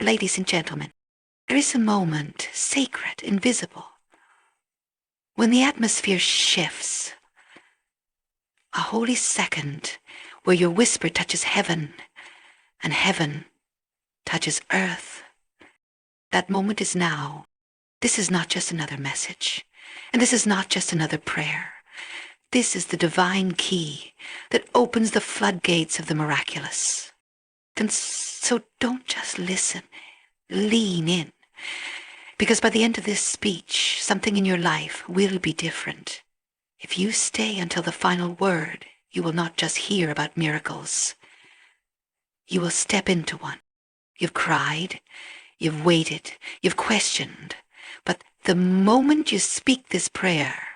Ladies and gentlemen, there is a moment, sacred, invisible, when the atmosphere shifts, a holy second where your whisper touches heaven and heaven touches earth. That moment is now. This is not just another message, and this is not just another prayer. This is the divine key that opens the floodgates of the miraculous. So don't just listen, lean in, because by the end of this speech, something in your life will be different. If you stay until the final word, you will not just hear about miracles. You will step into one. You've cried, you've waited, you've questioned, but the moment you speak this prayer,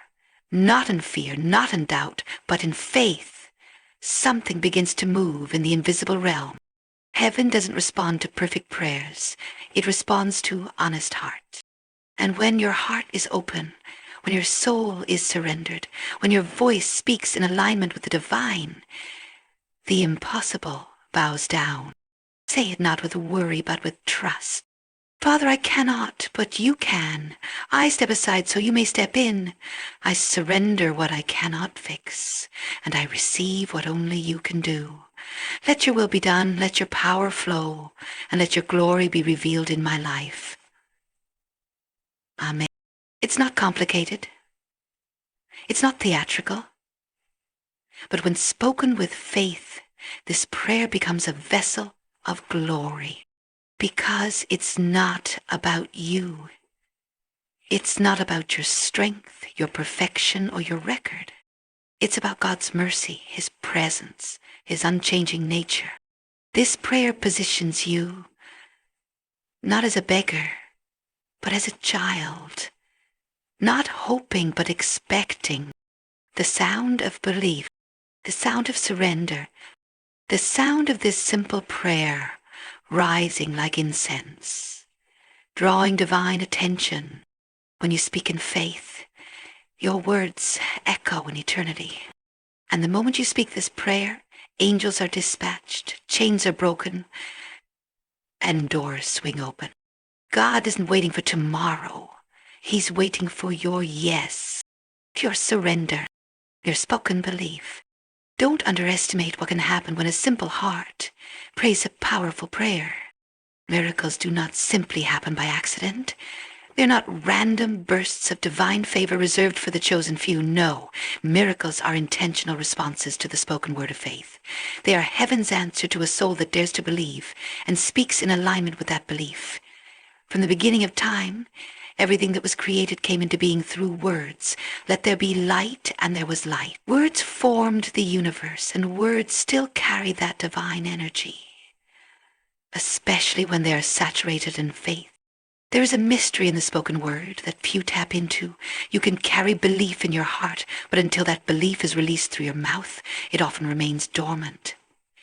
not in fear, not in doubt, but in faith, something begins to move in the invisible realm. Heaven doesn't respond to perfect prayers. It responds to honest heart. And when your heart is open, when your soul is surrendered, when your voice speaks in alignment with the divine, the impossible bows down. Say it not with worry, but with trust. Father, I cannot, but you can. I step aside so you may step in. I surrender what I cannot fix, and I receive what only you can do. Let your will be done, let your power flow, and let your glory be revealed in my life. Amen. It's not complicated. It's not theatrical. But when spoken with faith, this prayer becomes a vessel of glory. Because it's not about you. It's not about your strength, your perfection, or your record. It's about God's mercy, His presence, His unchanging nature. This prayer positions you not as a beggar, but as a child, not hoping but expecting. The sound of belief, the sound of surrender, the sound of this simple prayer rising like incense, drawing divine attention. When you speak in faith, your words echo in eternity. And the moment you speak this prayer, angels are dispatched, chains are broken, and doors swing open. God isn't waiting for tomorrow. He's waiting for your yes, your surrender, your spoken belief. Don't underestimate what can happen when a simple heart prays a powerful prayer. Miracles do not simply happen by accident. They're not random bursts of divine favor reserved for the chosen few. No, miracles are intentional responses to the spoken word of faith. They are heaven's answer to a soul that dares to believe and speaks in alignment with that belief. From the beginning of time, everything that was created came into being through words. Let there be light, and there was light. Words formed the universe, and words still carry that divine energy, especially when they are saturated in faith. There is a mystery in the spoken word that few tap into. You can carry belief in your heart, but until that belief is released through your mouth, it often remains dormant.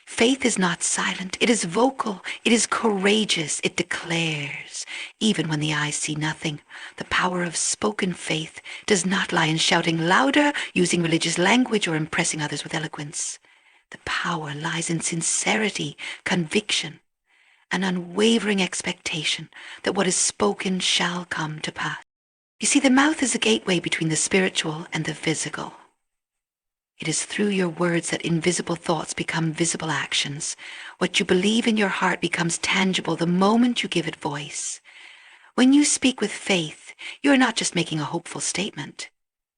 Faith is not silent. It is vocal. It is courageous. It declares, even when the eyes see nothing. The power of spoken faith does not lie in shouting louder, using religious language, or impressing others with eloquence. The power lies in sincerity, conviction, an unwavering expectation that what is spoken shall come to pass. You see, the mouth is a gateway between the spiritual and the physical. It is through your words that invisible thoughts become visible actions. What you believe in your heart becomes tangible the moment you give it voice. When you speak with faith, you are not just making a hopeful statement.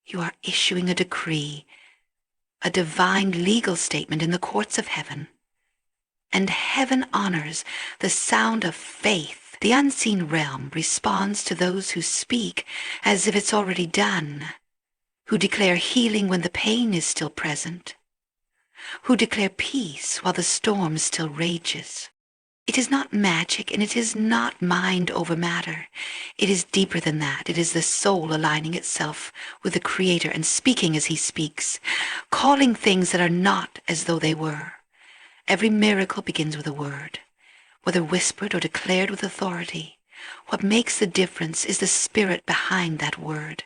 You are issuing a decree, a divine legal statement in the courts of heaven. And heaven honors the sound of faith. The unseen realm responds to those who speak as if it's already done, who declare healing when the pain is still present, who declare peace while the storm still rages. It is not magic, and it is not mind over matter. It is deeper than that. It is the soul aligning itself with the Creator and speaking as He speaks, calling things that are not as though they were. Every miracle begins with a word, whether whispered or declared with authority. What makes the difference is the spirit behind that word.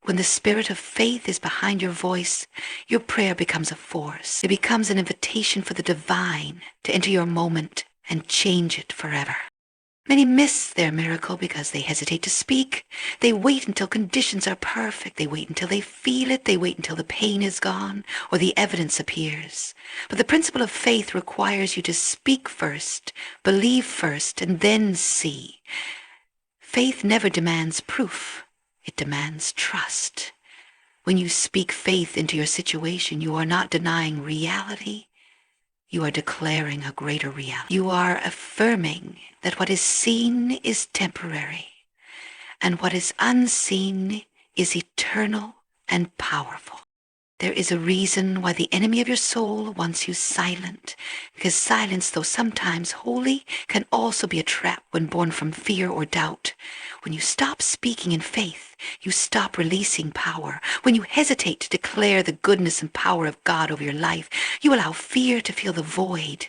When the spirit of faith is behind your voice, your prayer becomes a force. It becomes an invitation for the divine to enter your moment and change it forever. Many miss their miracle because they hesitate to speak. They wait until conditions are perfect. They wait until they feel it. They wait until the pain is gone or the evidence appears. But the principle of faith requires you to speak first, believe first, and then see. Faith never demands proof. It demands trust. When you speak faith into your situation, you are not denying reality. You are declaring a greater reality. You are affirming that what is seen is temporary and what is unseen is eternal and powerful. There is a reason why the enemy of your soul wants you silent, because silence, though sometimes holy, can also be a trap when born from fear or doubt. When you stop speaking in faith, you stop releasing power. When you hesitate to declare the goodness and power of God over your life, you allow fear to fill the void.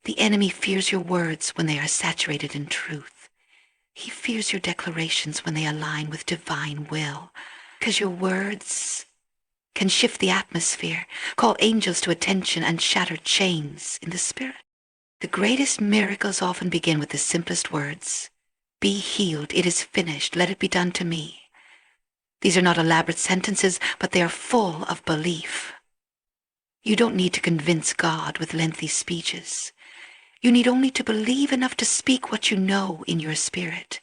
The enemy fears your words when they are saturated in truth. He fears your declarations when they align with divine will, because your words can shift the atmosphere, call angels to attention, and shatter chains in the spirit. The greatest miracles often begin with the simplest words. Be healed, it is finished, let it be done to me. These are not elaborate sentences, but they are full of belief. You don't need to convince God with lengthy speeches. You need only to believe enough to speak what you know in your spirit.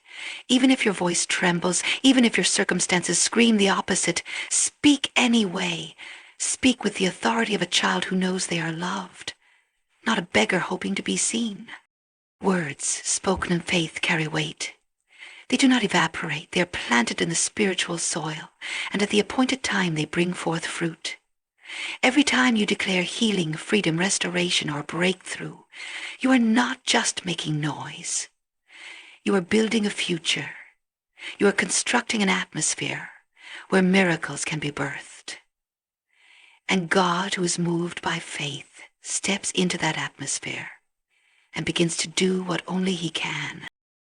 Even if your voice trembles, even if your circumstances scream the opposite, speak anyway. Speak with the authority of a child who knows they are loved, not a beggar hoping to be seen. Words spoken in faith carry weight. They do not evaporate. They are planted in the spiritual soil, and at the appointed time they bring forth fruit. Every time you declare healing, freedom, restoration, or breakthrough, you are not just making noise. You are building a future. You are constructing an atmosphere where miracles can be birthed. And God, who is moved by faith, steps into that atmosphere and begins to do what only He can.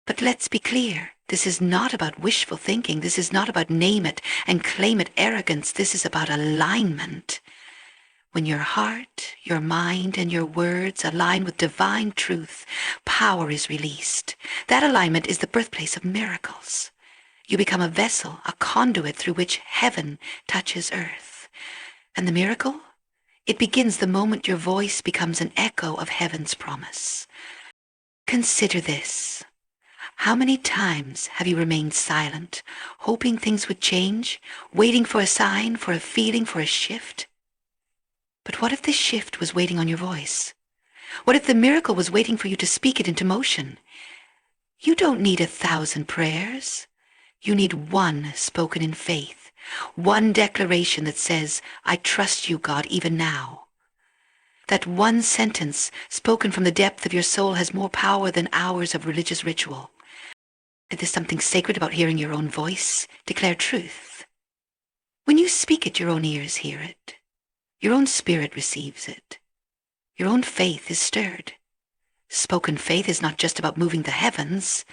But let's be clear, this is not about wishful thinking. This is not about name it and claim it arrogance. This is about alignment. When your heart, your mind, and your words align with divine truth, power is released. That alignment is the birthplace of miracles. You become a vessel, a conduit through which heaven touches earth. And the miracle? It begins the moment your voice becomes an echo of heaven's promise. Consider this. How many times have you remained silent, hoping things would change, waiting for a sign, for a feeling, for a shift? But what if this shift was waiting on your voice? What if the miracle was waiting for you to speak it into motion? You don't need 1,000 prayers. You need one spoken in faith, one declaration that says, I trust you, God, even now. That one sentence spoken from the depth of your soul has more power than hours of religious ritual. There's something sacred about hearing your own voice declare truth. When you speak it, your own ears hear it. Your own spirit receives it. Your own faith is stirred. Spoken faith is not just about moving the heavens.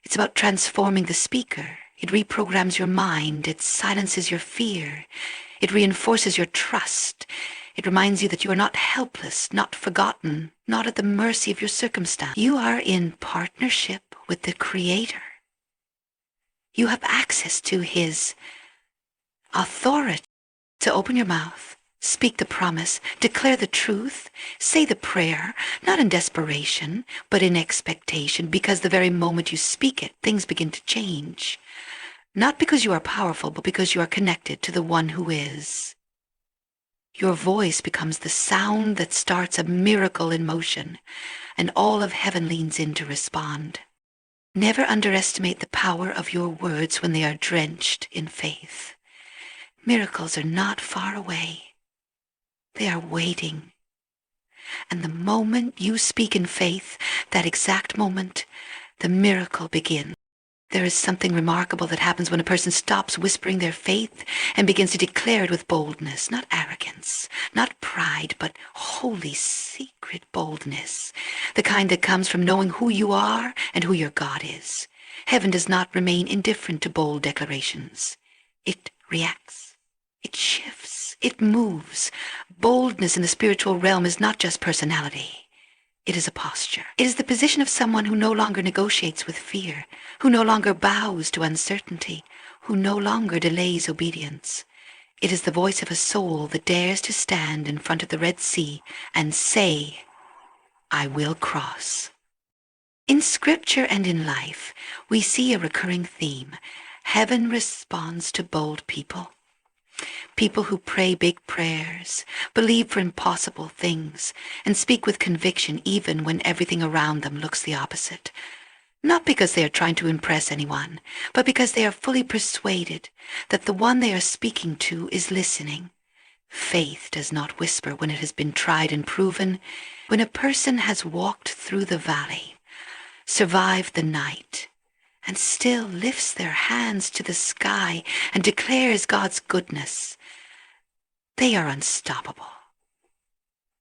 It's about transforming the speaker. It reprograms your mind. It silences your fear. It reinforces your trust. It reminds you that you are not helpless, not forgotten, not at the mercy of your circumstance. You are in partnership with the Creator. You have access to His authority to open your mouth, speak the promise, declare the truth, say the prayer, not in desperation, but in expectation, because the very moment you speak it, things begin to change. Not because you are powerful, but because you are connected to the one who is. Your voice becomes the sound that starts a miracle in motion, and all of heaven leans in to respond. Never underestimate the power of your words when they are drenched in faith. Miracles are not far away. They are waiting. And the moment you speak in faith, that exact moment, the miracle begins. There is something remarkable that happens when a person stops whispering their faith and begins to declare it with boldness, not arrogance, not pride, but holy, secret boldness, the kind that comes from knowing who you are and who your God is. Heaven does not remain indifferent to bold declarations. It reacts. It shifts. It moves. Boldness in the spiritual realm is not just personality. It is a posture. It is the position of someone who no longer negotiates with fear, who no longer bows to uncertainty, who no longer delays obedience. It is the voice of a soul that dares to stand in front of the Red Sea and say, I will cross. In Scripture and in life, we see a recurring theme. Heaven responds to bold people. People who pray big prayers, believe for impossible things, and speak with conviction even when everything around them looks the opposite. Not because they are trying to impress anyone, but because they are fully persuaded that the one they are speaking to is listening. Faith does not whisper when it has been tried and proven. When a person has walked through the valley, survived the night, and still lifts their hands to the sky and declares God's goodness, they are unstoppable.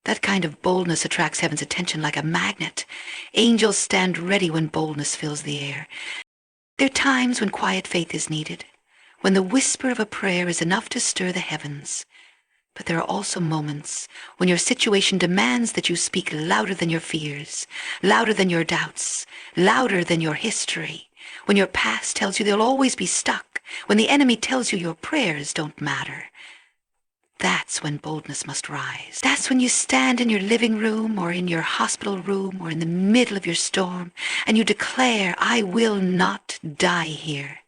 That kind of boldness attracts heaven's attention like a magnet. Angels stand ready when boldness fills the air. There are times when quiet faith is needed, when the whisper of a prayer is enough to stir the heavens. But there are also moments when your situation demands that you speak louder than your fears, louder than your doubts, louder than your history, when your past tells you they'll always be stuck, when the enemy tells you your prayers don't matter. That's when boldness must rise. That's when you stand in your living room or in your hospital room or in the middle of your storm and you declare, I will not die here.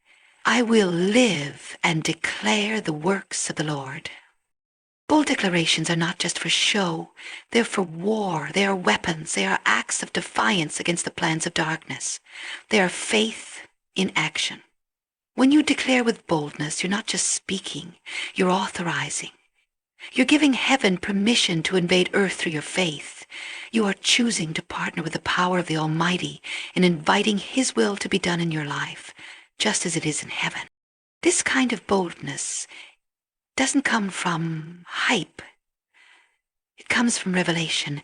I will live and declare the works of the Lord. Bold declarations are not just for show. They're for war. They are weapons. They are acts of defiance against the plans of darkness. They are faith in action. When you declare with boldness, you're not just speaking, you're authorizing. You're giving heaven permission to invade earth through your faith. You are choosing to partner with the power of the Almighty in inviting His will to be done in your life, just as it is in heaven. This kind of boldness doesn't come from hype. It comes from revelation.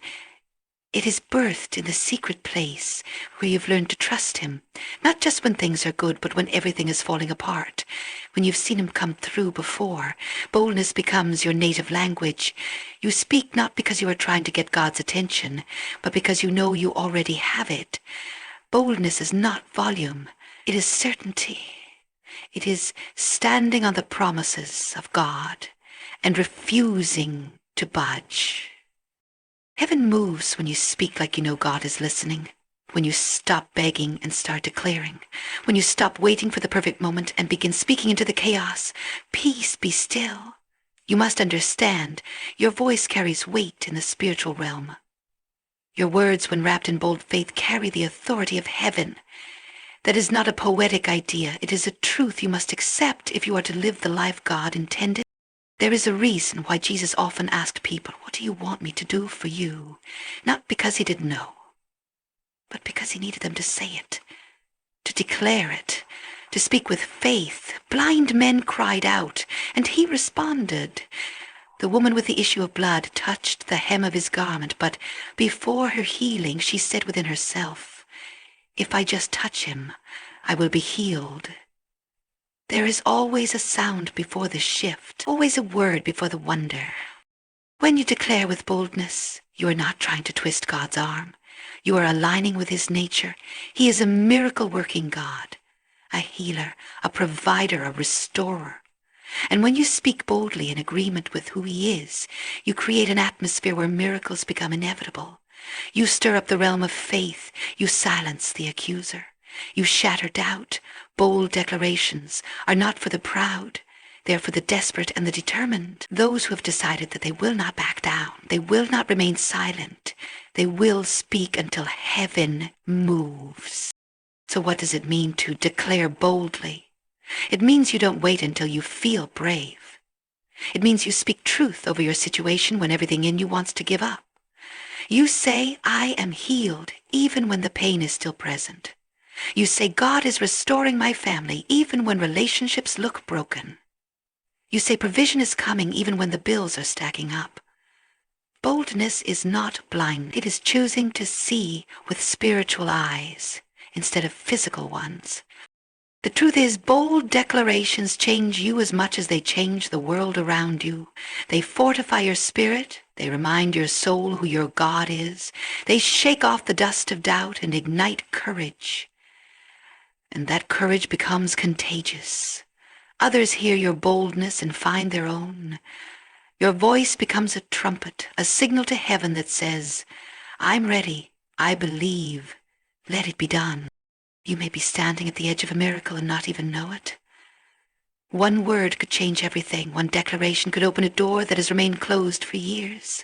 It is birthed in the secret place where you've learned to trust Him, not just when things are good, but when everything is falling apart, when you've seen Him come through before. Boldness becomes your native language. You speak not because you are trying to get God's attention, but because you know you already have it. Boldness is not volume. It is certainty. It is standing on the promises of God and refusing to budge. Heaven moves when you speak like you know God is listening, when you stop begging and start declaring, when you stop waiting for the perfect moment and begin speaking into the chaos. Peace, be still. You must understand, your voice carries weight in the spiritual realm. Your words, when wrapped in bold faith, carry the authority of heaven. That is not a poetic idea. It is a truth you must accept if you are to live the life God intended. There is a reason why Jesus often asked people, what do you want me to do for you? Not because He didn't know, but because He needed them to say it, to declare it, to speak with faith. Blind men cried out, and He responded. The woman with the issue of blood touched the hem of His garment, but before her healing, she said within herself, if I just touch Him, I will be healed. There is always a sound before the shift, always a word before the wonder. When you declare with boldness, you are not trying to twist God's arm. You are aligning with His nature. He is a miracle-working God, a healer, a provider, a restorer. And when you speak boldly in agreement with who He is, you create an atmosphere where miracles become inevitable. You stir up the realm of faith. You silence the accuser. You shatter doubt. Bold declarations are not for the proud. They are for the desperate and the determined. Those who have decided that they will not back down. They will not remain silent. They will speak until heaven moves. So what does it mean to declare boldly? It means you don't wait until you feel brave. It means you speak truth over your situation when everything in you wants to give up. You say, I am healed, even when the pain is still present. You say, God is restoring my family, even when relationships look broken. You say, provision is coming, even when the bills are stacking up. Boldness is not blind. It is choosing to see with spiritual eyes instead of physical ones. The truth is, bold declarations change you as much as they change the world around you. They fortify your spirit, They remind your soul who your God is. They shake off the dust of doubt and ignite courage. And that courage becomes contagious. Others hear your boldness and find their own. Your voice becomes a trumpet, a signal to heaven that says, I'm ready, I believe, let it be done. You may be standing at the edge of a miracle and not even know it. One word could change everything. One declaration could open a door that has remained closed for years.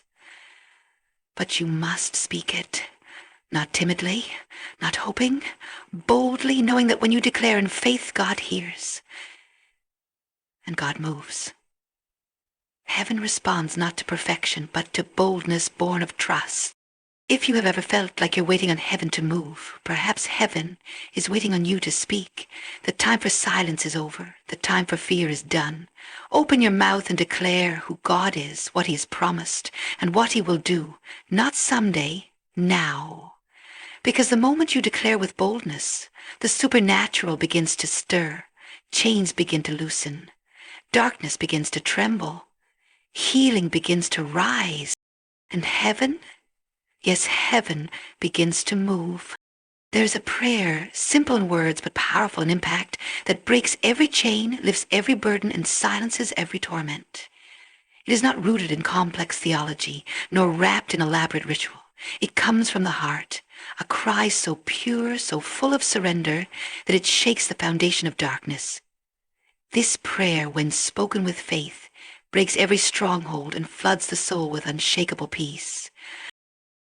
But you must speak it. Not timidly, not hoping, boldly, knowing that when you declare in faith, God hears. And God moves. Heaven responds not to perfection, but to boldness born of trust. If you have ever felt like you're waiting on heaven to move, perhaps heaven is waiting on you to speak. The time for silence is over. The time for fear is done. Open your mouth and declare who God is, what He has promised, and what He will do. Not someday, now. Because the moment you declare with boldness, the supernatural begins to stir. Chains begin to loosen. Darkness begins to tremble. Healing begins to rise. And heaven? Yes, heaven begins to move. There's a prayer, simple in words but powerful in impact, that breaks every chain, lifts every burden, and silences every torment. It is not rooted in complex theology, nor wrapped in elaborate ritual. It comes from the heart, a cry so pure, so full of surrender, that it shakes the foundation of darkness. This prayer, when spoken with faith, breaks every stronghold and floods the soul with unshakable peace.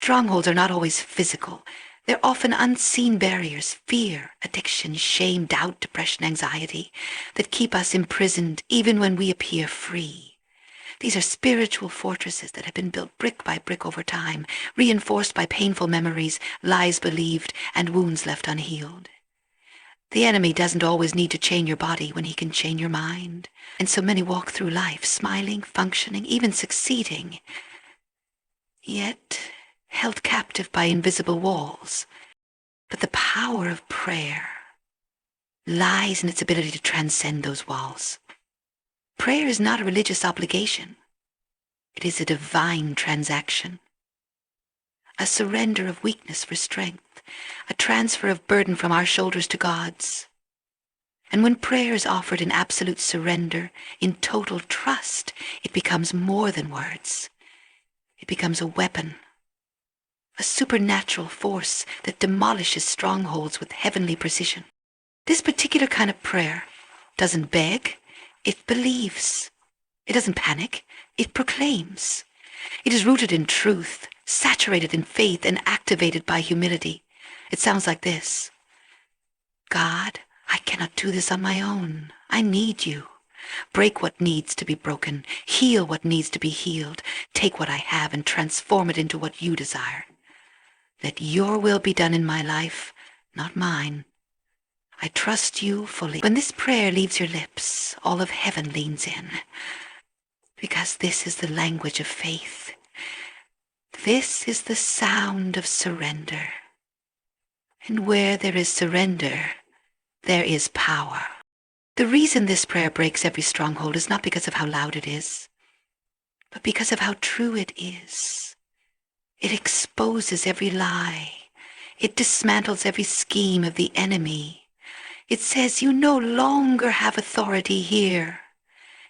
Strongholds are not always physical. They're often unseen barriers, fear, addiction, shame, doubt, depression, anxiety, that keep us imprisoned even when we appear free. These are spiritual fortresses that have been built brick by brick over time, reinforced by painful memories, lies believed, and wounds left unhealed. The enemy doesn't always need to chain your body when he can chain your mind. And so many walk through life, smiling, functioning, even succeeding, yet held captive by invisible walls. But the power of prayer lies in its ability to transcend those walls. Prayer is not a religious obligation. It is a divine transaction. A surrender of weakness for strength, a transfer of burden from our shoulders to God's. And when prayer is offered in absolute surrender, in total trust, it becomes more than words. It becomes a weapon, a supernatural force that demolishes strongholds with heavenly precision. This particular kind of prayer doesn't beg, it believes. It doesn't panic, it proclaims. It is rooted in truth, saturated in faith, and activated by humility. It sounds like this: God, I cannot do this on my own. I need you. Break what needs to be broken. Heal what needs to be healed. Take what I have and transform it into what you desire. Let your will be done in my life, not mine. I trust you fully. When this prayer leaves your lips, all of heaven leans in. Because this is the language of faith. This is the sound of surrender. And where there is surrender, there is power. The reason this prayer breaks every stronghold is not because of how loud it is, but because of how true it is. It exposes every lie. It dismantles every scheme of the enemy. It says you no longer have authority here.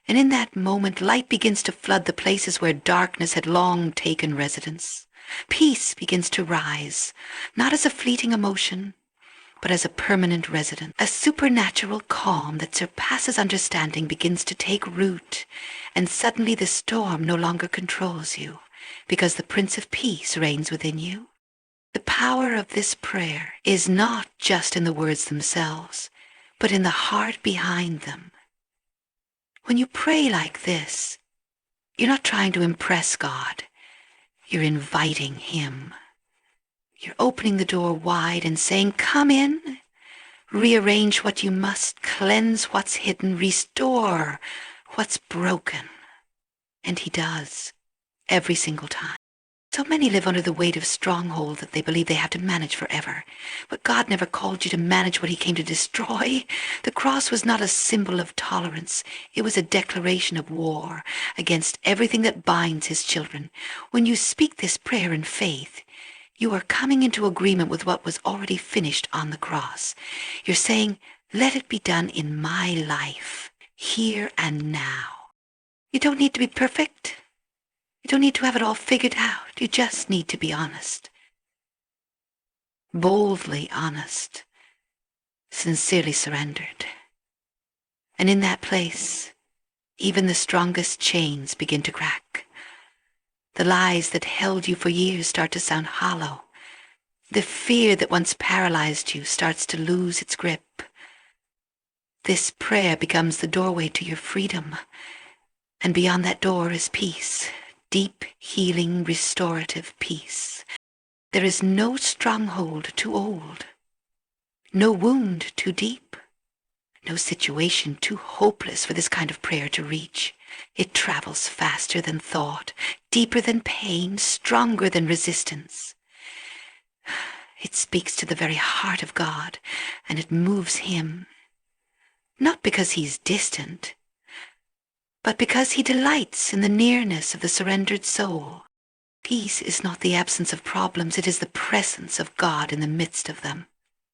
And in that moment, light begins to flood the places where darkness had long taken residence. Peace begins to rise, not as a fleeting emotion, but as a permanent resident. A supernatural calm that surpasses understanding begins to take root, and suddenly the storm no longer controls you, because the Prince of Peace reigns within you. The power of this prayer is not just in the words themselves, but in the heart behind them. When you pray like this, you're not trying to impress God. You're inviting Him. You're opening the door wide and saying, come in, rearrange what you must, cleanse what's hidden, restore what's broken. And He does, every single time. So many live under the weight of strongholds that they believe they have to manage forever. But God never called you to manage what he came to destroy. The cross was not a symbol of tolerance. It was a declaration of war against everything that binds his children. When you speak this prayer in faith, you are coming into agreement with what was already finished on the cross. You're saying, let it be done in my life, here and now. You don't need to be perfect. You don't need to have it all figured out. You just need to be honest. Boldly honest. Sincerely surrendered. And in that place, even the strongest chains begin to crack. The lies that held you for years start to sound hollow. The fear that once paralyzed you starts to lose its grip. This prayer becomes the doorway to your freedom. And beyond that door is peace. Deep, healing, restorative peace. There is no stronghold too old, no wound too deep, no situation too hopeless for this kind of prayer to reach. It travels faster than thought, deeper than pain, stronger than resistance. It speaks to the very heart of God, and it moves him, not because he's distant, but because he delights in the nearness of the surrendered soul. Peace is not the absence of problems, it is the presence of God in the midst of them.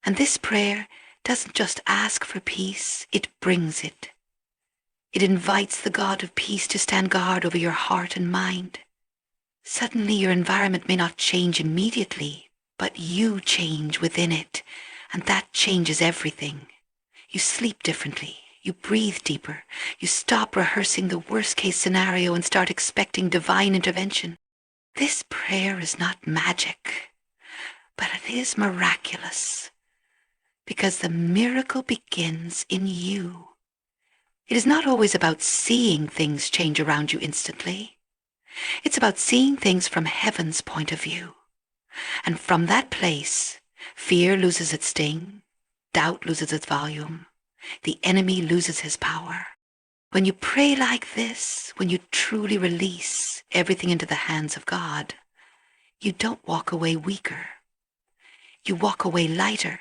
And this prayer doesn't just ask for peace, it brings it. It invites the God of peace to stand guard over your heart and mind. Suddenly your environment may not change immediately, but you change within it, and that changes everything. You sleep differently. You breathe deeper. You stop rehearsing the worst-case scenario and start expecting divine intervention. This prayer is not magic, but it is miraculous, because the miracle begins in you. It is not always about seeing things change around you instantly. It's about seeing things from heaven's point of view. And from that place, fear loses its sting, doubt loses its volume, the enemy loses his power. When you pray like this, when you truly release everything into the hands of God, you don't walk away weaker. You walk away lighter,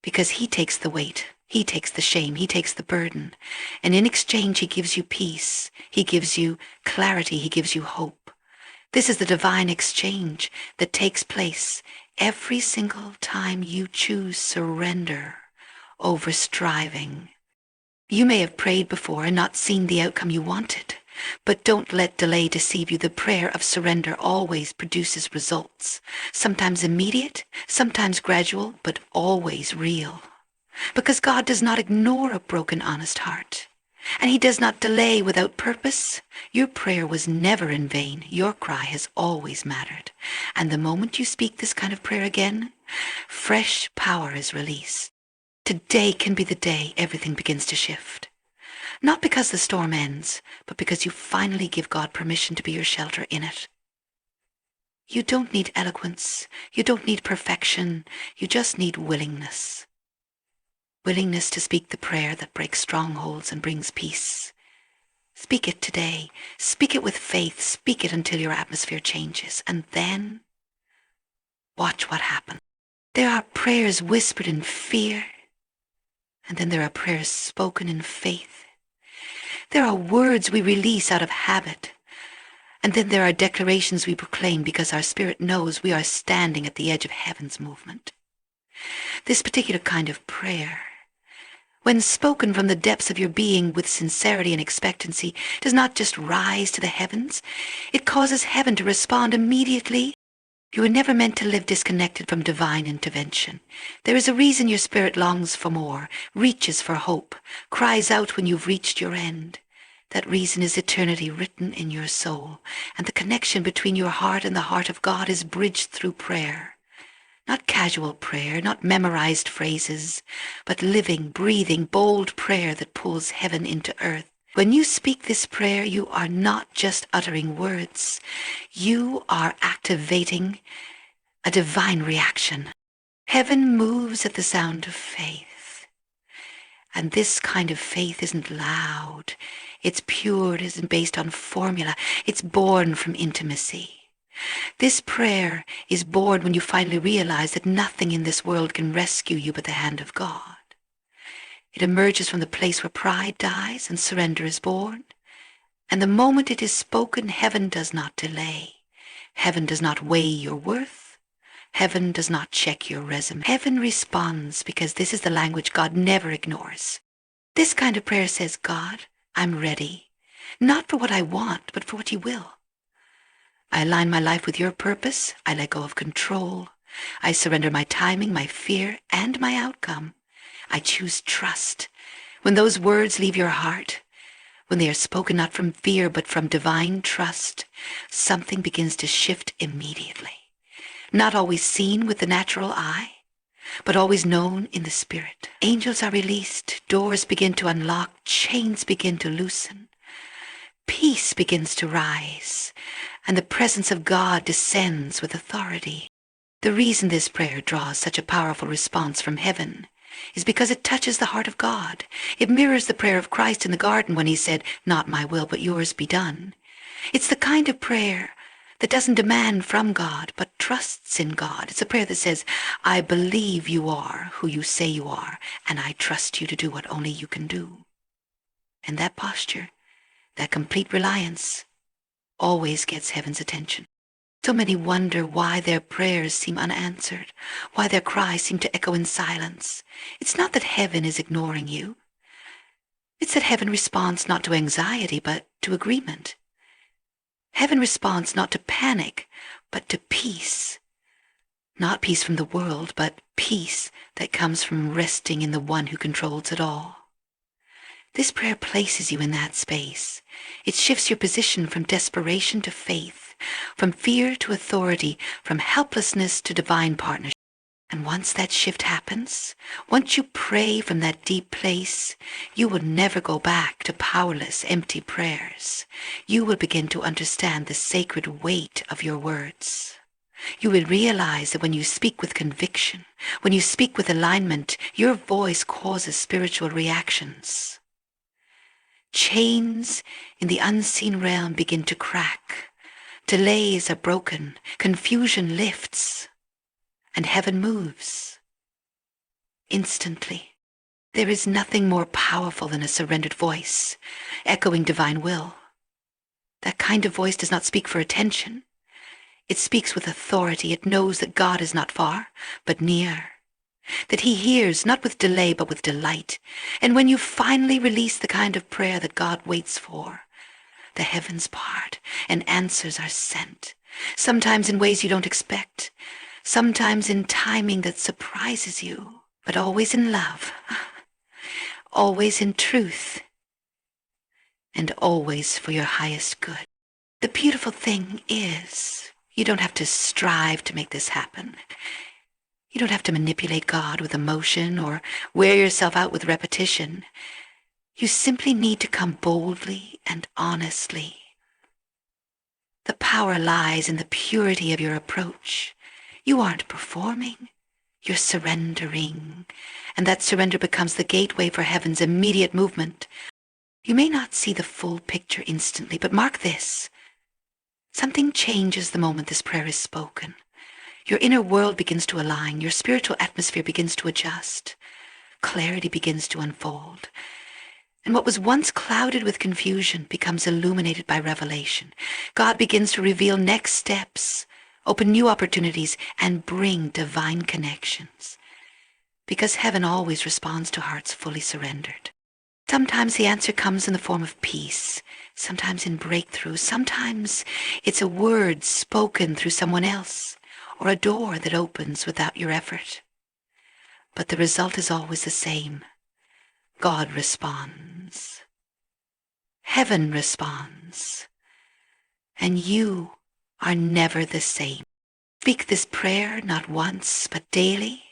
because he takes the weight, he takes the shame, he takes the burden, and in exchange he gives you peace, he gives you clarity, he gives you hope. This is the divine exchange that takes place every single time you choose surrender over striving. You may have prayed before and not seen the outcome you wanted, but don't let delay deceive you. The prayer of surrender always produces results, sometimes immediate, sometimes gradual, but always real. Because God does not ignore a broken, honest heart, and he does not delay without purpose. Your prayer was never in vain. Your cry has always mattered. And the moment you speak this kind of prayer again, fresh power is released. Today can be the day everything begins to shift. Not because the storm ends, but because you finally give God permission to be your shelter in it. You don't need eloquence. You don't need perfection. You just need willingness. Willingness to speak the prayer that breaks strongholds and brings peace. Speak it today. Speak it with faith. Speak it until your atmosphere changes. And then, watch what happens. There are prayers whispered in fear, and then there are prayers spoken in faith. There are words we release out of habit, and then there are declarations we proclaim because our spirit knows we are standing at the edge of heaven's movement. This particular kind of prayer, when spoken from the depths of your being with sincerity and expectancy, does not just rise to the heavens, it causes heaven to respond immediately. You were never meant to live disconnected from divine intervention. There is a reason your spirit longs for more, reaches for hope, cries out when you've reached your end. That reason is eternity written in your soul, and the connection between your heart and the heart of God is bridged through prayer. Not casual prayer, not memorized phrases, but living, breathing, bold prayer that pulls heaven into earth. When you speak this prayer, you are not just uttering words. You are activating a divine reaction. Heaven moves at the sound of faith. And this kind of faith isn't loud. It's pure. It isn't based on formula. It's born from intimacy. This prayer is born when you finally realize that nothing in this world can rescue you but the hand of God. It emerges from the place where pride dies and surrender is born. And the moment it is spoken, heaven does not delay. Heaven does not weigh your worth. Heaven does not check your resume. Heaven responds because this is the language God never ignores. This kind of prayer says, God, I'm ready, not for what I want, but for what you will. I align my life with your purpose. I let go of control. I surrender my timing, my fear, and my outcome. I choose trust. When those words leave your heart, when they are spoken not from fear but from divine trust, something begins to shift immediately. Not always seen with the natural eye, but always known in the spirit. Angels are released, doors begin to unlock, chains begin to loosen. Peace begins to rise, and the presence of God descends with authority. The reason this prayer draws such a powerful response from heaven is because it touches the heart of God. It mirrors the prayer of Christ in the garden when he said, not my will, but yours be done. It's the kind of prayer that doesn't demand from God, but trusts in God. It's a prayer that says, I believe you are who you say you are, and I trust you to do what only you can do. And that posture, that complete reliance, always gets heaven's attention. So many wonder why their prayers seem unanswered, why their cries seem to echo in silence. It's not that heaven is ignoring you. It's that heaven responds not to anxiety, but to agreement. Heaven responds not to panic, but to peace. Not peace from the world, but peace that comes from resting in the one who controls it all. This prayer places you in that space. It shifts your position from desperation to faith, from fear to authority, from helplessness to divine partnership. And once that shift happens, once you pray from that deep place, you will never go back to powerless, empty prayers. You will begin to understand the sacred weight of your words. You will realize that when you speak with conviction, when you speak with alignment, your voice causes spiritual reactions. Chains in the unseen realm begin to crack. Delays are broken. Confusion lifts. And heaven moves. Instantly. There is nothing more powerful than a surrendered voice, echoing divine will. That kind of voice does not speak for attention. It speaks with authority. It knows that God is not far, but near. That he hears, not with delay, but with delight. And when you finally release the kind of prayer that God waits for, the heavens part and answers are sent. Sometimes in ways you don't expect. Sometimes in timing that surprises you, but always in love. Always in truth. And always for your highest good. The beautiful thing is, you don't have to strive to make this happen. You don't have to manipulate God with emotion or wear yourself out with repetition. You simply need to come boldly and honestly. The power lies in the purity of your approach. You aren't performing, you're surrendering. And that surrender becomes the gateway for heaven's immediate movement. You may not see the full picture instantly, but mark this. Something changes the moment this prayer is spoken. Your inner world begins to align. Your spiritual atmosphere begins to adjust. Clarity begins to unfold. And what was once clouded with confusion becomes illuminated by revelation. God begins to reveal next steps, open new opportunities, and bring divine connections. Because heaven always responds to hearts fully surrendered. Sometimes the answer comes in the form of peace, sometimes in breakthrough, sometimes it's a word spoken through someone else, or a door that opens without your effort. But the result is always the same. God responds. Heaven responds. And you are never the same. Speak this prayer not once, but daily.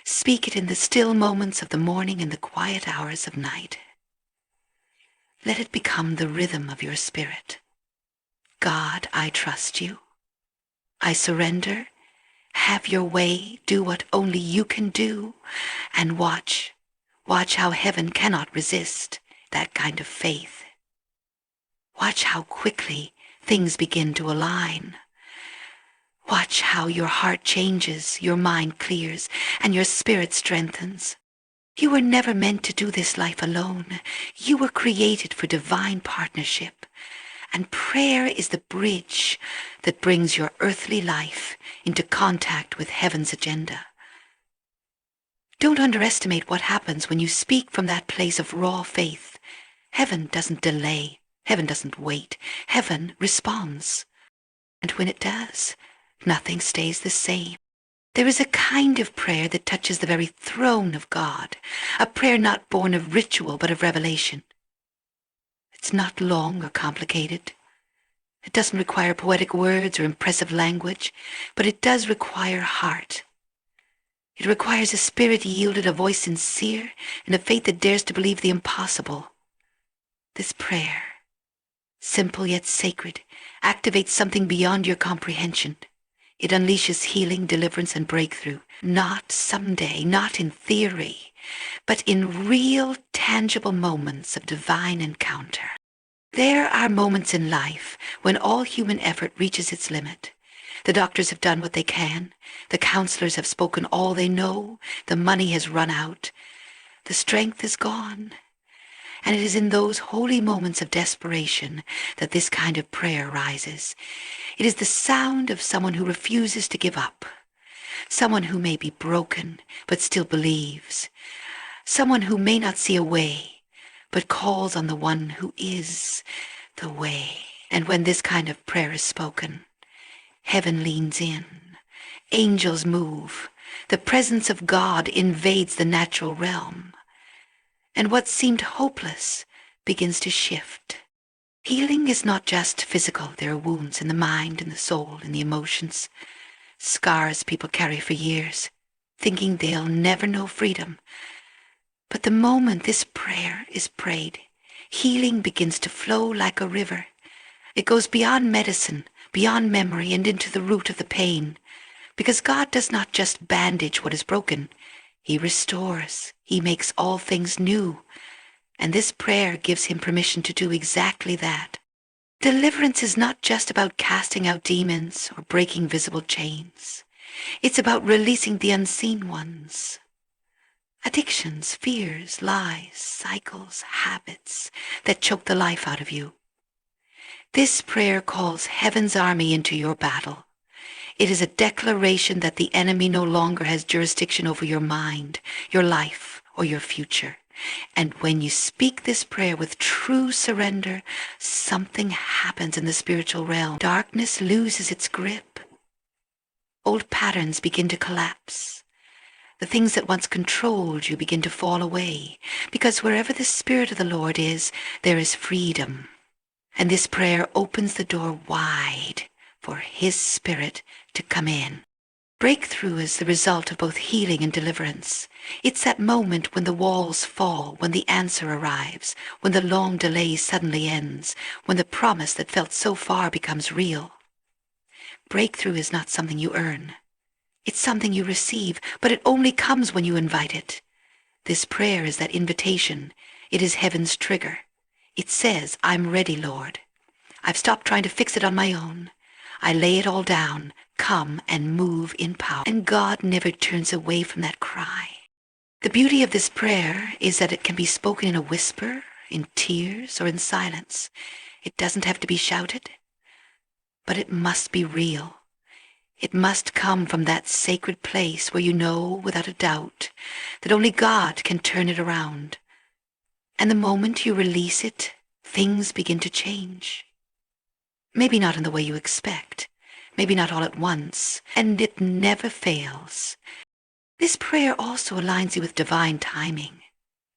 Speak it in the still moments of the morning and the quiet hours of night. Let it become the rhythm of your spirit. God, I trust you. I surrender. Have your way. Do what only you can do. And watch how heaven cannot resist that kind of faith. Watch how quickly things begin to align. Watch how your heart changes, your mind clears, and your spirit strengthens. You were never meant to do this life alone. You were created for divine partnership. And prayer is the bridge that brings your earthly life into contact with heaven's agenda. Don't underestimate what happens when you speak from that place of raw faith. Heaven doesn't delay. Heaven doesn't wait. Heaven responds. And when it does, nothing stays the same. There is a kind of prayer that touches the very throne of God, a prayer not born of ritual but of revelation. It's not long or complicated. It doesn't require poetic words or impressive language, but it does require heart. It requires a spirit yielded, a voice sincere, and a faith that dares to believe the impossible. This prayer, simple yet sacred, activates something beyond your comprehension. It unleashes healing, deliverance, and breakthrough, not someday, not in theory, but in real, tangible moments of divine encounter. There are moments in life when all human effort reaches its limit. The doctors have done what they can. The counselors have spoken all they know. The money has run out. The strength is gone. And it is in those holy moments of desperation that this kind of prayer rises. It is the sound of someone who refuses to give up. Someone who may be broken, but still believes. Someone who may not see a way, but calls on the one who is the way. And when this kind of prayer is spoken, heaven leans in, angels move, the presence of God invades the natural realm, and what seemed hopeless begins to shift. Healing is not just physical. There are wounds in the mind, in the soul, in the emotions, scars people carry for years, thinking they'll never know freedom. But the moment this prayer is prayed, healing begins to flow like a river. It goes beyond medicine, beyond memory, and into the root of the pain. Because God does not just bandage what is broken. He restores. He makes all things new. And this prayer gives him permission to do exactly that. Deliverance is not just about casting out demons or breaking visible chains. It's about releasing the unseen ones. Addictions, fears, lies, cycles, habits that choke the life out of you. This prayer calls heaven's army into your battle. It is a declaration that the enemy no longer has jurisdiction over your mind, your life, or your future. And when you speak this prayer with true surrender, something happens in the spiritual realm. Darkness loses its grip. Old patterns begin to collapse. The things that once controlled you begin to fall away, because wherever the Spirit of the Lord is, there is freedom. And this prayer opens the door wide for His Spirit to come in. Breakthrough is the result of both healing and deliverance. It's that moment when the walls fall, when the answer arrives, when the long delay suddenly ends, when the promise that felt so far becomes real. Breakthrough is not something you earn. It's something you receive, but it only comes when you invite it. This prayer is that invitation. It is heaven's trigger. It says, I'm ready, Lord. I've stopped trying to fix it on my own. I lay it all down. Come and move in power. And God never turns away from that cry. The beauty of this prayer is that it can be spoken in a whisper, in tears, or in silence. It doesn't have to be shouted, but it must be real. It must come from that sacred place where you know without a doubt that only God can turn it around. And the moment you release it, things begin to change. Maybe not in the way you expect. Maybe not all at once, and it never fails. This prayer also aligns you with divine timing.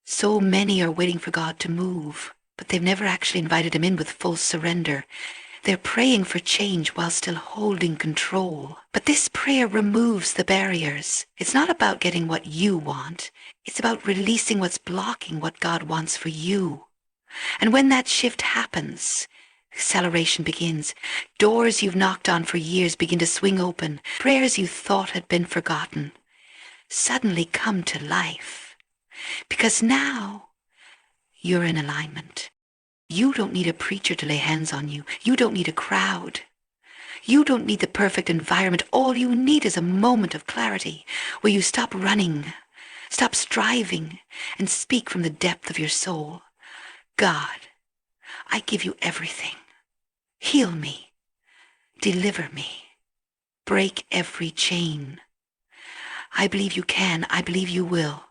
So many are waiting for God to move, but they've never actually invited Him in with full surrender. They're praying for change while still holding control. But this prayer removes the barriers. It's not about getting what you want. It's about releasing what's blocking what God wants for you. And when that shift happens, acceleration begins. Doors you've knocked on for years begin to swing open. Prayers you thought had been forgotten suddenly come to life. Because now you're in alignment. You don't need a preacher to lay hands on you. You don't need a crowd. You don't need the perfect environment. All you need is a moment of clarity where you stop running, stop striving, and speak from the depth of your soul. God, I give you everything. Heal me. Deliver me. Break every chain. I believe you can. I believe you will.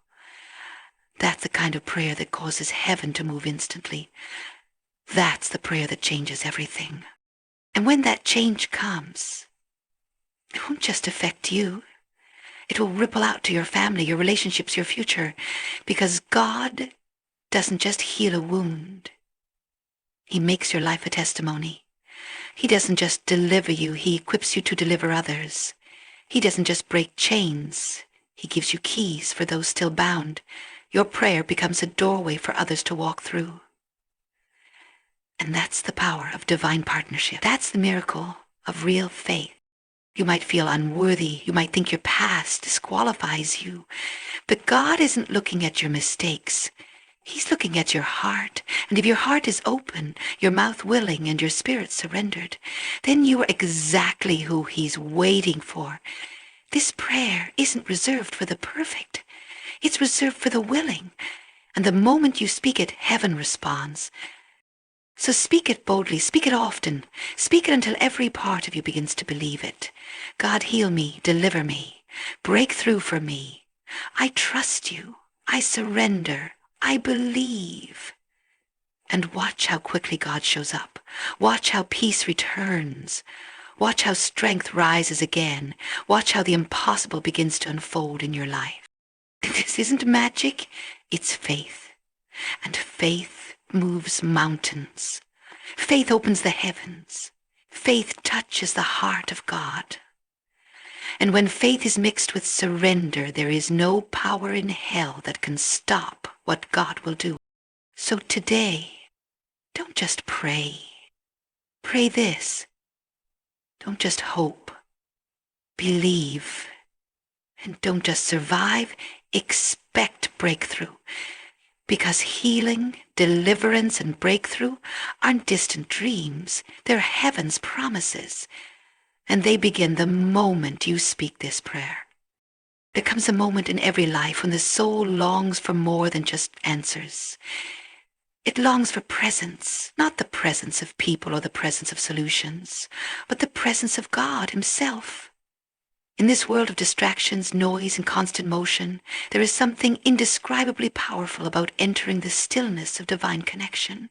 That's the kind of prayer that causes heaven to move instantly. That's the prayer that changes everything. And when that change comes, it won't just affect you. It will ripple out to your family, your relationships, your future. Because God doesn't just heal a wound. He makes your life a testimony. He doesn't just deliver you. He equips you to deliver others. He doesn't just break chains. He gives you keys for those still bound. Your prayer becomes a doorway for others to walk through. And that's the power of divine partnership. That's the miracle of real faith. You might feel unworthy. You might think your past disqualifies you. But God isn't looking at your mistakes. He's looking at your heart. And if your heart is open, your mouth willing, and your spirit surrendered, then you are exactly who He's waiting for. This prayer isn't reserved for the perfect. It's reserved for the willing. And the moment you speak it, heaven responds. So speak it boldly, speak it often, speak it until every part of you begins to believe it. God, heal me, deliver me, break through for me. I trust you, I surrender, I believe. And watch how quickly God shows up. Watch how peace returns. Watch how strength rises again. Watch how the impossible begins to unfold in your life. This isn't magic, it's faith. And faith moves mountains. Faith opens the heavens. Faith touches the heart of God. And when faith is mixed with surrender, there is no power in hell that can stop what God will do. So today, don't just pray. Pray this. Don't just hope. Believe. And don't just survive. Expect breakthrough. Because healing, deliverance, and breakthrough aren't distant dreams. They're heaven's promises. And they begin the moment you speak this prayer. There comes a moment in every life when the soul longs for more than just answers. It longs for presence, not the presence of people or the presence of solutions, but the presence of God Himself. In this world of distractions, noise, and constant motion, there is something indescribably powerful about entering the stillness of divine connection.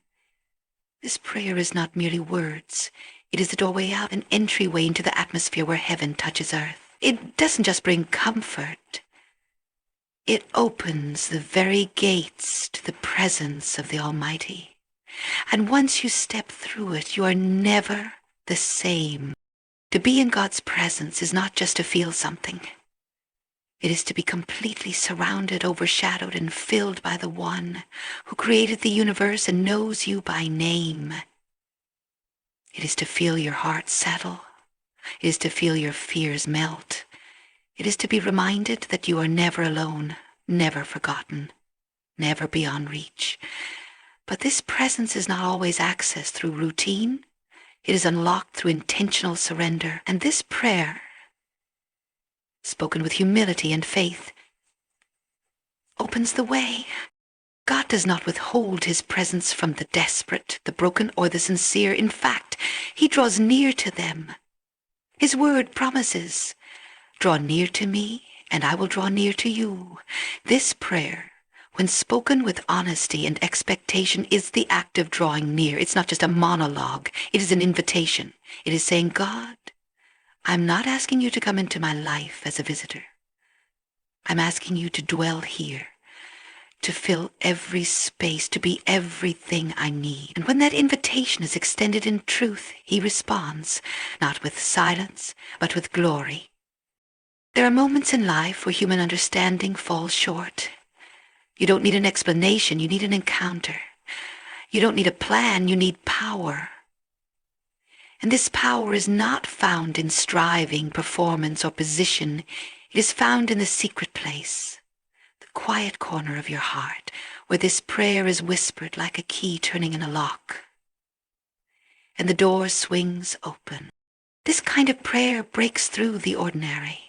This prayer is not merely words. It is the doorway out, an entryway into the atmosphere where heaven touches earth. It doesn't just bring comfort. It opens the very gates to the presence of the Almighty. And once you step through it, you are never the same. To be in God's presence is not just to feel something. It is to be completely surrounded, overshadowed, and filled by the One who created the universe and knows you by name. It is to feel your heart settle. It is to feel your fears melt. It is to be reminded that you are never alone, never forgotten, never beyond reach. But this presence is not always accessed through routine. It is unlocked through intentional surrender. And this prayer, spoken with humility and faith, opens the way. God does not withhold His presence from the desperate, the broken, or the sincere. In fact, He draws near to them. His word promises, "Draw near to me, and I will draw near to you." This prayer, when spoken with honesty and expectation, is the act of drawing near. It's not just a monologue. It is an invitation. It is saying, God, I'm not asking you to come into my life as a visitor. I'm asking you to dwell here, to fill every space, to be everything I need. And when that invitation is extended in truth, He responds, not with silence, but with glory. There are moments in life where human understanding falls short. You don't need an explanation, you need an encounter. You don't need a plan, you need power. And this power is not found in striving, performance, or position. It is found in the secret place, the quiet corner of your heart, where this prayer is whispered like a key turning in a lock. And the door swings open. This kind of prayer breaks through the ordinary.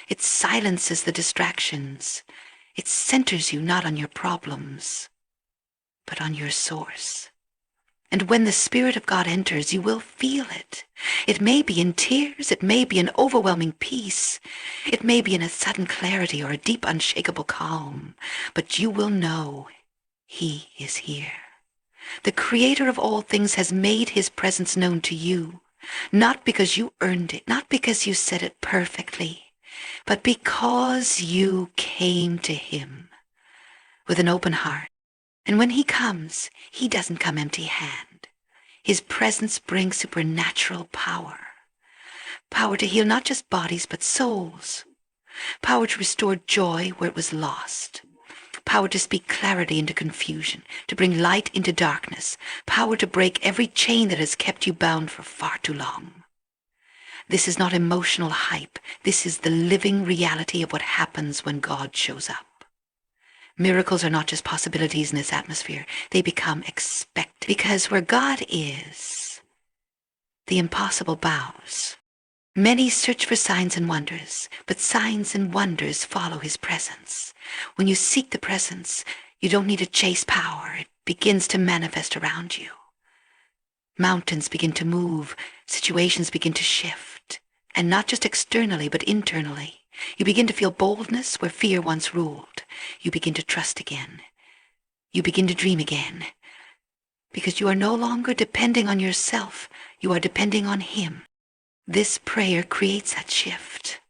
It silences the distractions. It centers you not on your problems, but on your source. And when the Spirit of God enters, you will feel it. It may be in tears, it may be in overwhelming peace, it may be in a sudden clarity or a deep, unshakable calm, but you will know He is here. The Creator of all things has made His presence known to you, not because you earned it, not because you said it perfectly, but because you came to Him with an open heart. And when He comes, He doesn't come empty-handed. His presence brings supernatural power. Power to heal not just bodies, but souls. Power to restore joy where it was lost. Power to speak clarity into confusion, to bring light into darkness. Power to break every chain that has kept you bound for far too long. This is not emotional hype. This is the living reality of what happens when God shows up. Miracles are not just possibilities in this atmosphere. They become expected. Because where God is, the impossible bows. Many search for signs and wonders, but signs and wonders follow His presence. When you seek the presence, you don't need to chase power. It begins to manifest around you. Mountains begin to move. Situations begin to shift. And not just externally, but internally. You begin to feel boldness where fear once ruled. You begin to trust again. You begin to dream again. Because you are no longer depending on yourself. You are depending on Him. This prayer creates that shift.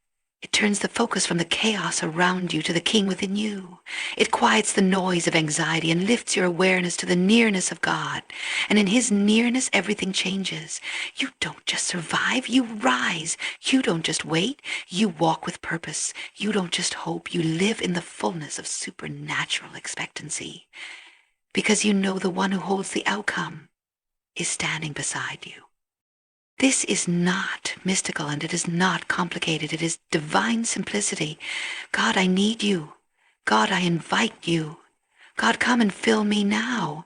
It turns the focus from the chaos around you to the King within you. It quiets the noise of anxiety and lifts your awareness to the nearness of God. And in His nearness, everything changes. You don't just survive, you rise. You don't just wait, you walk with purpose. You don't just hope, you live in the fullness of supernatural expectancy. Because you know the one who holds the outcome is standing beside you. This is not mystical and it is not complicated. It is divine simplicity. God, I need you. God, I invite you. God, come and fill me now.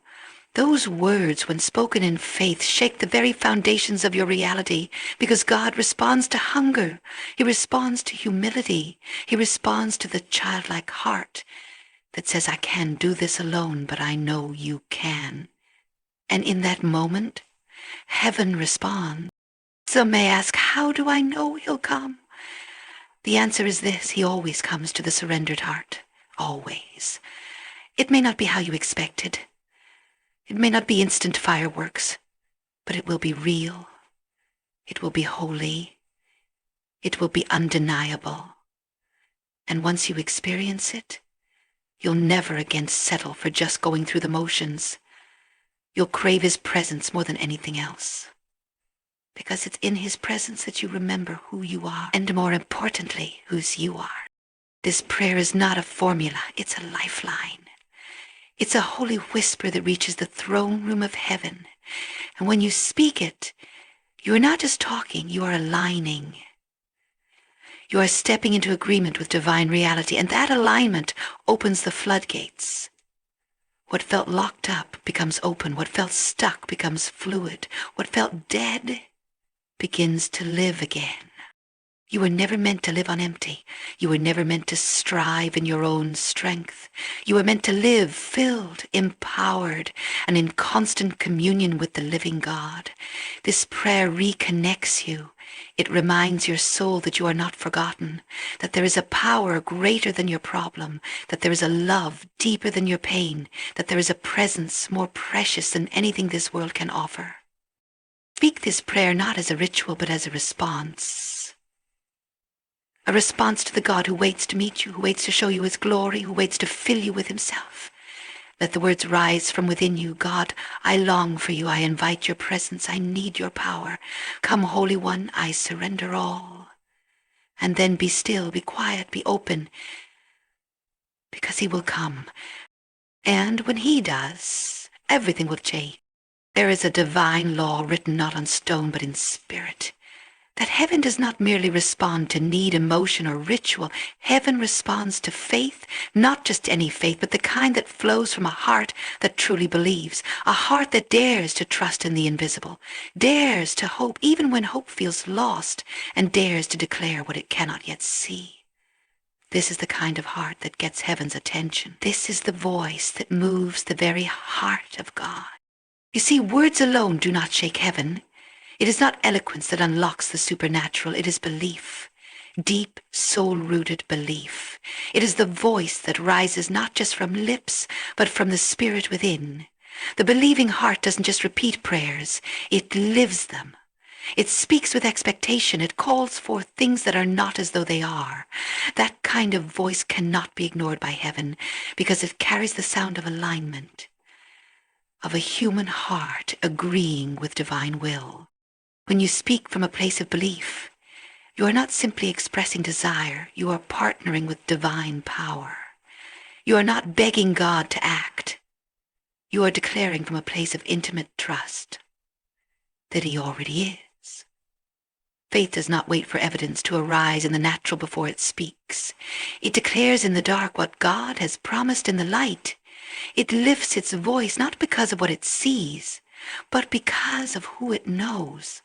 Those words, when spoken in faith, shake the very foundations of your reality because God responds to hunger. He responds to humility. He responds to the childlike heart that says, I can do this alone, but I know you can. And in that moment, heaven responds. Some may ask, how do I know He'll come? The answer is this: He always comes to the surrendered heart. Always. It may not be how you expected. It may not be instant fireworks, but it will be real. It will be holy. It will be undeniable. And once you experience it, you'll never again settle for just going through the motions. You'll crave His presence more than anything else. Because it's in His presence that you remember who you are, and more importantly, whose you are. This prayer is not a formula, it's a lifeline. It's a holy whisper that reaches the throne room of heaven. And when you speak it, you are not just talking, you are aligning. You are stepping into agreement with divine reality, and that alignment opens the floodgates. What felt locked up becomes open. What felt stuck becomes fluid. What felt dead begins to live again. You were never meant to live on empty. You were never meant to strive in your own strength. You were meant to live filled, empowered, and in constant communion with the living God. This prayer reconnects you. It reminds your soul that you are not forgotten, that there is a power greater than your problem, that there is a love deeper than your pain, that there is a presence more precious than anything this world can offer. Speak this prayer not as a ritual, but as a response. A response to the God who waits to meet you, who waits to show you His glory, who waits to fill you with Himself. Let the words rise from within you. God, I long for you. I invite your presence. I need your power. Come, Holy One, I surrender all. And then be still, be quiet, be open, because He will come. And when He does, everything will change. There is a divine law written not on stone but in spirit. That heaven does not merely respond to need, emotion, or ritual. Heaven responds to faith, not just any faith, but the kind that flows from a heart that truly believes, a heart that dares to trust in the invisible, dares to hope even when hope feels lost, and dares to declare what it cannot yet see. This is the kind of heart that gets heaven's attention. This is the voice that moves the very heart of God. You see, words alone do not shake heaven. It is not eloquence that unlocks the supernatural. It is belief, deep, soul-rooted belief. It is the voice that rises not just from lips, but from the spirit within. The believing heart doesn't just repeat prayers. It lives them. It speaks with expectation. It calls forth things that are not as though they are. That kind of voice cannot be ignored by heaven because it carries the sound of alignment, of a human heart agreeing with divine will. When you speak from a place of belief, you are not simply expressing desire, you are partnering with divine power. You are not begging God to act. You are declaring from a place of intimate trust that He already is. Faith does not wait for evidence to arise in the natural before it speaks. It declares in the dark what God has promised in the light. It lifts its voice not because of what it sees, but because of who it knows.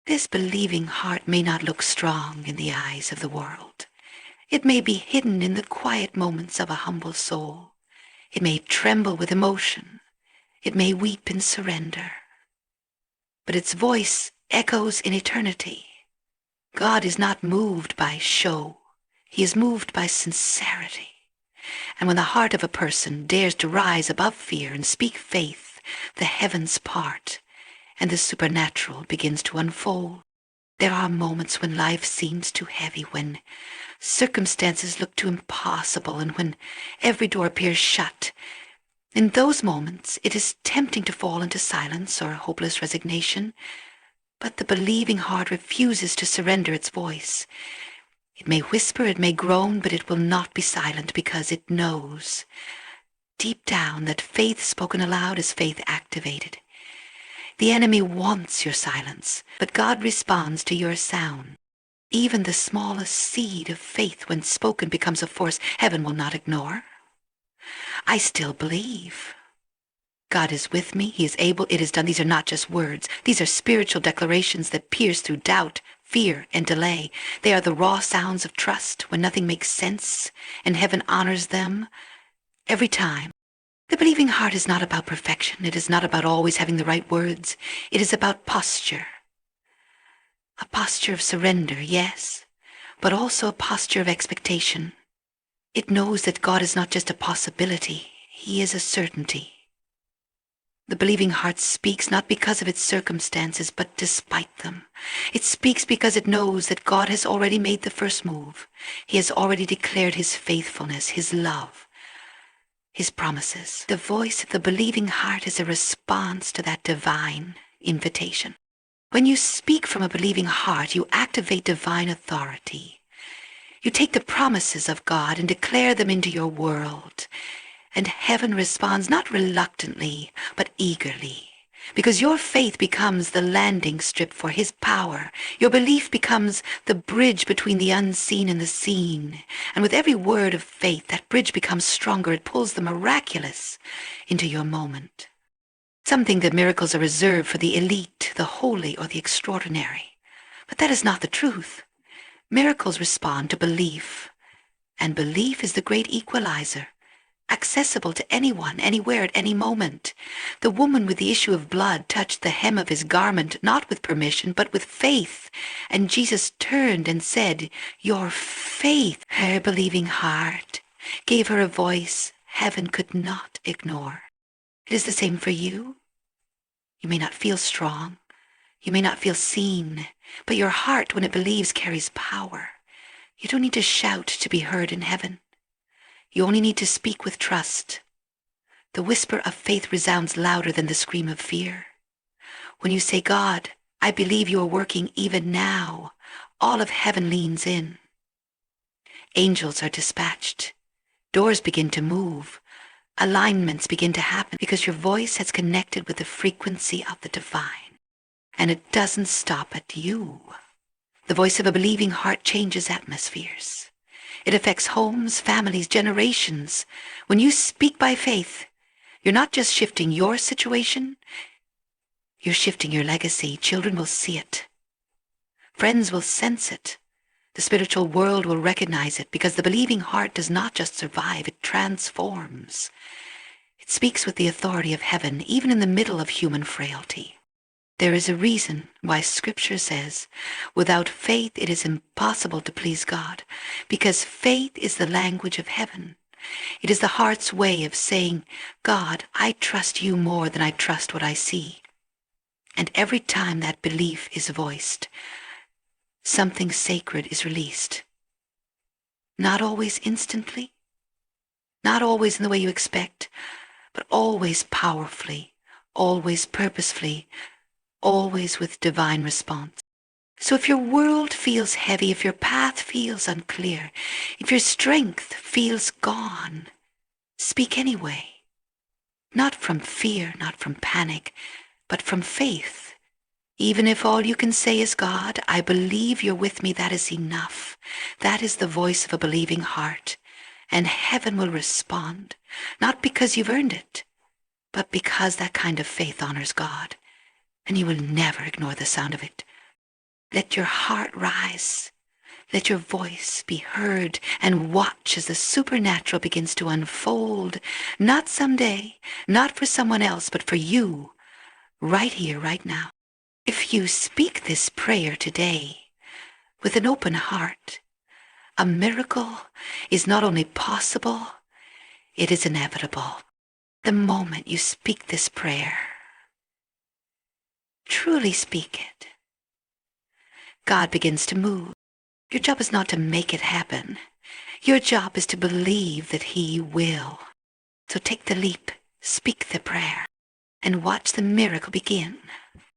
This believing heart may not look strong in the eyes of the world. It may be hidden in the quiet moments of a humble soul. It may tremble with emotion. It may weep in surrender. But its voice echoes in eternity. God is not moved by show. He is moved by sincerity. And when the heart of a person dares to rise above fear and speak faith, the heavens part, and the supernatural begins to unfold. There are moments when life seems too heavy, when circumstances look too impossible, and when every door appears shut. In those moments, it is tempting to fall into silence or hopeless resignation, but the believing heart refuses to surrender its voice. It may whisper, it may groan, but it will not be silent because it knows deep down that faith spoken aloud is faith activated. The enemy wants your silence, but God responds to your sound. Even the smallest seed of faith, when spoken, becomes a force heaven will not ignore. I still believe. God is with me. He is able. It is done. These are not just words. These are spiritual declarations that pierce through doubt, fear, and delay. They are the raw sounds of trust when nothing makes sense, and heaven honors them every time. The believing heart is not about perfection. It is not about always having the right words. It is about posture. A posture of surrender, yes, but also a posture of expectation. It knows that God is not just a possibility. He is a certainty. The believing heart speaks not because of its circumstances, but despite them. It speaks because it knows that God has already made the first move. He has already declared His faithfulness, His love, His promises. The voice of the believing heart is a response to that divine invitation. When you speak from a believing heart, you activate divine authority. You take the promises of God and declare them into your world. And heaven responds not reluctantly, but eagerly. Because your faith becomes the landing strip for His power. Your belief becomes the bridge between the unseen and the seen. And with every word of faith, that bridge becomes stronger. It pulls the miraculous into your moment. Some think that miracles are reserved for the elite, the holy, or the extraordinary. But that is not the truth. Miracles respond to belief. And belief is the great equalizer, accessible to anyone, anywhere, at any moment. The woman with the issue of blood touched the hem of His garment, not with permission, but with faith. And Jesus turned and said, "Your faith," her believing heart, gave her a voice heaven could not ignore. It is the same for you. You may not feel strong. You may not feel seen, but your heart, when it believes, carries power. You don't need to shout to be heard in heaven. You only need to speak with trust. The whisper of faith resounds louder than the scream of fear. When you say, "God, I believe you are working even now," all of heaven leans in. Angels are dispatched. Doors begin to move. Alignments begin to happen because your voice has connected with the frequency of the divine. And it doesn't stop at you. The voice of a believing heart changes atmospheres. It affects homes, families, generations. When you speak by faith, you're not just shifting your situation, you're shifting your legacy. Children will see it. Friends will sense it. The spiritual world will recognize it, because the believing heart does not just survive, it transforms. It speaks with the authority of heaven, even in the middle of human frailty. There is a reason why Scripture says, without faith it is impossible to please God, because faith is the language of heaven. It is the heart's way of saying, God, I trust you more than I trust what I see. And every time that belief is voiced, something sacred is released. Not always instantly, not always in the way you expect, but always powerfully, always purposefully, always with divine response. So if your world feels heavy, if your path feels unclear, if your strength feels gone, speak anyway. Not from fear, not from panic, but from faith. Even if all you can say is, God, I believe you're with me, that is enough. That is the voice of a believing heart. And heaven will respond, not because you've earned it, but because that kind of faith honors God. And you will never ignore the sound of it. Let your heart rise. Let your voice be heard, and watch as the supernatural begins to unfold, not someday, not for someone else, but for you, right here, right now. If you speak this prayer today with an open heart, a miracle is not only possible, it is inevitable. The moment you speak this prayer, truly speak it, God begins to move. Your job is not to make it happen. Your job is to believe that He will. So take the leap, speak the prayer, and watch the miracle begin.